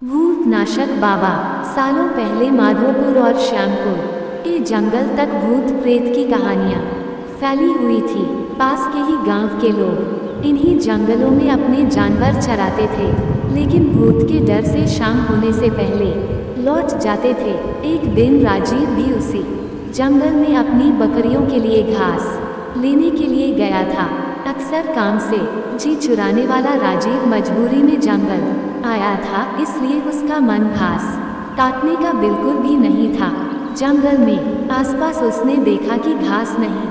भूतनाशक बाबा। सालों पहले माधोपुर और श्यामपुर के जंगल तक भूत प्रेत की कहानियां फैली हुई थी। पास के ही गांव के लोग इन्हीं जंगलों में अपने जानवर चराते थे, लेकिन भूत के डर से शाम होने से पहले लौट जाते थे। एक दिन राजीव भी उसी जंगल में अपनी बकरियों के लिए घास लेने के लिए गया था। अक्सर काम से जी चुराने वाला राजीव मजबूरी में जंगल आया था, इसलिए उसका मन घास काटने का बिल्कुल भी नहीं था। जंगल में आसपास उसने देखा कि घास नहीं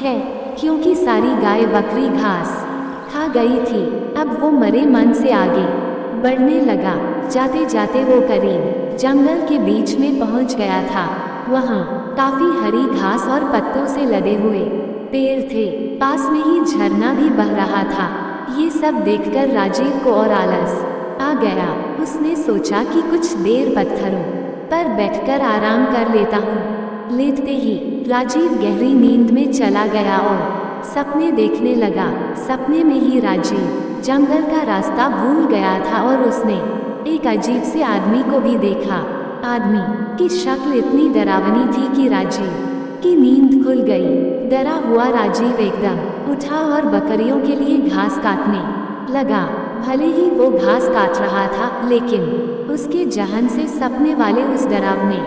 है, क्योंकि सारी गाय बकरी घास खा गई थी। अब वो मरे मन से आगे बढ़ने लगा। जाते जाते वो करीब जंगल के बीच में पहुंच गया था। वहाँ काफी हरी घास और पत्तों से लदे हुए पेड़ थे। पास में ही झरना भी बह रहा था। ये सब देखकर राजीव को और आलस आ गया। उसने सोचा कि कुछ देर पत्थरों पर बैठकर आराम कर लेता हूँ। लेटते ही राजीव गहरी नींद में चला गया और सपने देखने लगा। सपने में ही राजीव जंगल का रास्ता भूल गया था और उसने एक अजीब से आदमी को भी देखा। आदमी की शक्ल इतनी डरावनी थी कि राजीव की नींद खुल गई। डरा हुआ राजीव एकदम उठा और बकरियों के लिए घास काटने लगा। भले ही वो घास काट रहा था, लेकिन उसके जहन से सपने वाले उस डरावने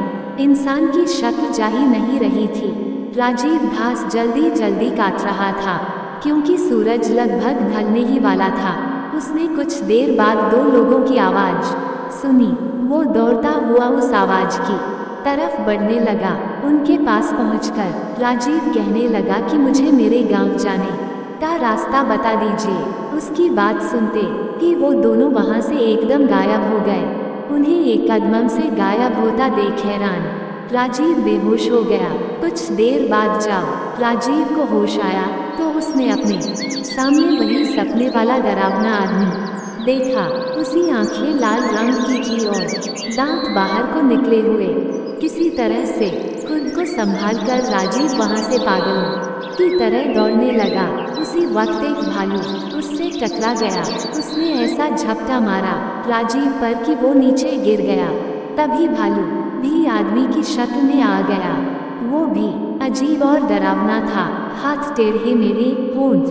इंसान की शक्ल जा ही नहीं रही थी। राजीव घास जल्दी जल्दी काट रहा था, क्योंकि सूरज लगभग ढलने ही वाला था। उसने कुछ देर बाद दो लोगों की आवाज़ सुनी। वो दौड़ता हुआ उस आवाज़ की तरफ बढ़ने लगा। उनके पास पहुंचकर राजीव कहने लगा कि मुझे मेरे गांव जाने का रास्ता बता दीजिए। उसकी बात सुनते ही वो दोनों वहां से एकदम गायब हो गए। उन्हें एक कदम से गायब होता देख हैरान राजीव बेहोश हो गया। कुछ देर बाद जब राजीव को होश आया तो उसने अपने सामने वही सपने वाला डरावना आदमी देखा। उसी आंखें लाल रंग की थी और दांत बाहर को निकले हुए। किसी तरह से खुद को संभालकर राजीव वहां से पागलों की तरह दौड़ने लगा। उसी वक्त एक भालू उससे टकरा गया। उसने ऐसा झपटा मारा राजीव पर कि वो नीचे गिर गया। तभी भालू भी आदमी की शक्ल में आ गया। वो भी अजीब और डरावना था। हाथ टेढ़े मेढ़े, होंठ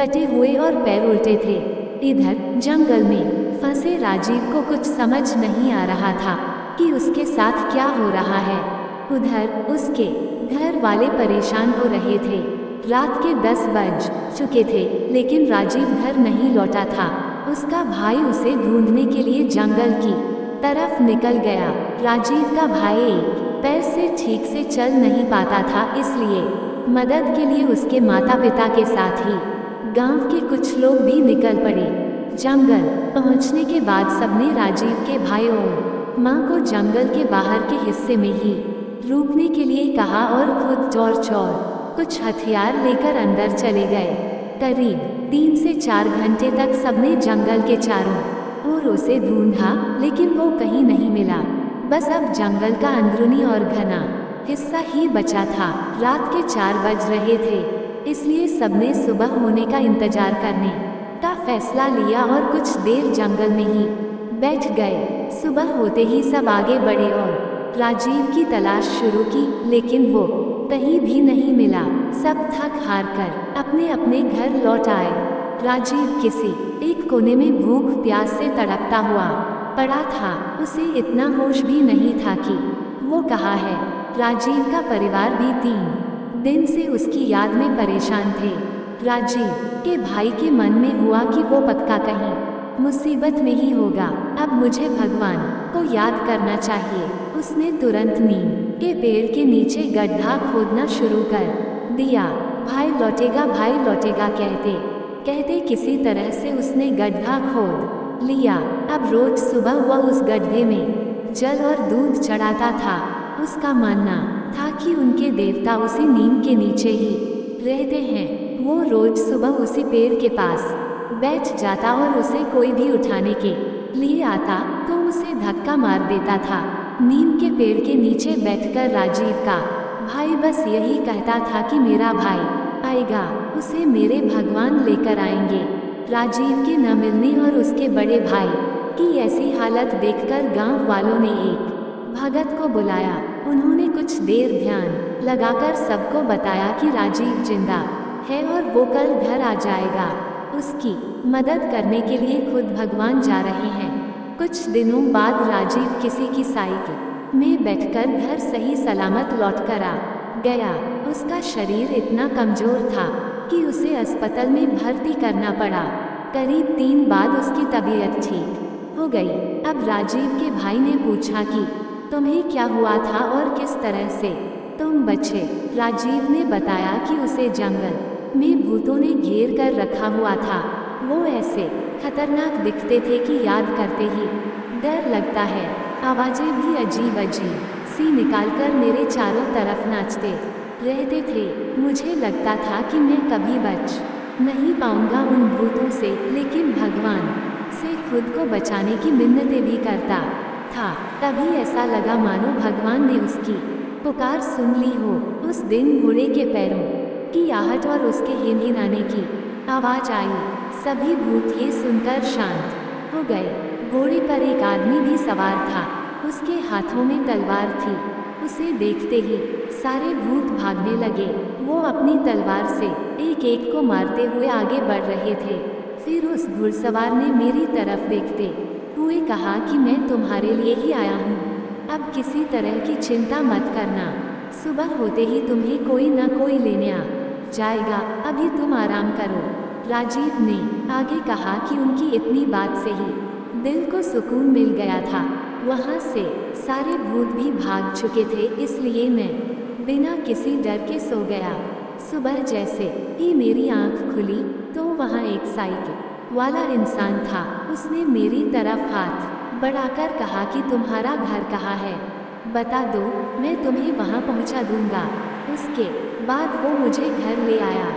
कटे हुए और पैर उल्टे थे। इधर जंगल में फंसे राजीव को कुछ समझ नहीं आ रहा था कि उसके साथ क्या हो रहा है। उधर उसके घर वाले परेशान हो रहे थे। रात के 10 बज चुके थे, लेकिन राजीव घर नहीं लौटा था। उसका भाई उसे ढूंढने के लिए जंगल की तरफ निकल गया। राजीव का भाई एक पैर से ठीक से चल नहीं पाता था, इसलिए मदद के लिए उसके माता पिता के साथ ही गांव के कुछ लोग भी निकल पड़े। जंगल पहुंचने के बाद सबने राजीव के भाई और माँ को जंगल के बाहर के हिस्से में ही रुकने के लिए कहा और खुद चौर कुछ हथियार लेकर अंदर चले गए। करीब 3 से 4 घंटे तक सबने जंगल के चारों ओर उसे ढूंढा, लेकिन वो कहीं नहीं मिला। बस अब जंगल का अंदरूनी और घना हिस्सा ही बचा था। रात के 4 बज रहे थे, इसलिए सबने सुबह होने का इंतजार करने का फैसला लिया और कुछ देर जंगल में ही बैठ गए। सुबह होते ही सब आगे बढ़े और राजीव की तलाश शुरू की, लेकिन वो कहीं भी नहीं मिला। सब थक हार कर अपने अपने घर लौट आए। राजीव किसी एक कोने में भूख प्यास से तड़पता हुआ पड़ा था। उसे इतना होश भी नहीं था कि वो कहाँ है। राजीव का परिवार भी 3 दिन से उसकी याद में परेशान थे। राजीव के भाई के मन में हुआ कि वो पक्का कहीं मुसीबत में ही होगा। अब मुझे भगवान को याद करना चाहिए। उसने तुरंत नीम के पेड़ के नीचे गड्ढा खोदना शुरू कर दिया। भाई लौटेगा कहते कहते किसी तरह से उसने गड्ढा खोद लिया। अब रोज सुबह वह उस गड्ढे में जल और दूध चढ़ाता था। उसका मानना था कि उनके देवता उसी नीम के नीचे ही रहते हैं। वो रोज सुबह उसी पेड़ के पास बैठ जाता और उसे कोई भी उठाने के लिए आता तो उसे धक्का मार देता था। नीम के पेड़ के नीचे बैठकर राजीव का भाई बस यही कहता था कि मेरा भाई आएगा, उसे मेरे भगवान लेकर आएंगे। राजीव के न मिलने और उसके बड़े भाई कि ऐसी हालत देखकर गांव वालों ने एक भगत को बुलाया। उन्होंने कुछ देर ध्यान लगाकर सबको बताया कि राजीव जिंदा है और वो कल घर आ जाएगा। उसकी मदद करने के लिए खुद भगवान जा रहे हैं। कुछ दिनों बाद राजीव किसी की साइकिल में बैठकर घर सही सलामत लौट कर आ गया। उसका शरीर इतना कमजोर था कि उसे अस्पताल में भर्ती करना पड़ा। करीब 3 बाद उसकी तबीयत ठीक हो गई। अब राजीव के भाई ने पूछा कि तुम्हें क्या हुआ था और किस तरह से तुम बचे। राजीव ने बताया कि उसे जंगल में भूतों ने घेर कर रखा हुआ था। वो ऐसे खतरनाक दिखते थे कि याद करते ही डर लगता है। आवाज़ें भी अजीब अजीब सी निकालकर मेरे चारों तरफ नाचते रहते थे। मुझे लगता था कि मैं कभी बच नहीं पाऊंगा उन भूतों से, लेकिन भगवान से खुद को बचाने की मिन्नतें भी करता था। तभी ऐसा लगा मानो भगवान ने उसकी पुकार सुन ली हो। उस दिन घोड़े के पैरों की आहट और उसके हिनहिनाने की आवाज़ आई। सभी भूत ये सुनकर शांत हो गए। घोड़े पर एक आदमी भी सवार था। उसके हाथों में तलवार थी। उसे देखते ही सारे भूत भागने लगे। वो अपनी तलवार से एक एक को मारते हुए आगे बढ़ रहे थे। फिर उस घुड़सवार ने मेरी तरफ देखते हुए कहा कि मैं तुम्हारे लिए ही आया हूँ। अब किसी तरह की चिंता मत करना। सुबह होते ही तुम्हें कोई न कोई लेने आ जाएगा। अभी तुम आराम करो। राजीव ने आगे कहा कि उनकी इतनी बात से ही दिल को सुकून मिल गया था। वहाँ से सारे भूत भी भाग चुके थे, इसलिए मैं बिना किसी डर के सो गया। सुबह जैसे ही मेरी आंख खुली तो वहाँ एक साइकिल वाला इंसान था। उसने मेरी तरफ हाथ बढ़ाकर कहा कि तुम्हारा घर कहाँ है, बता दो, मैं तुम्हें वहाँ पहुँचा दूंगा। उसके बाद वो मुझे घर ले आया।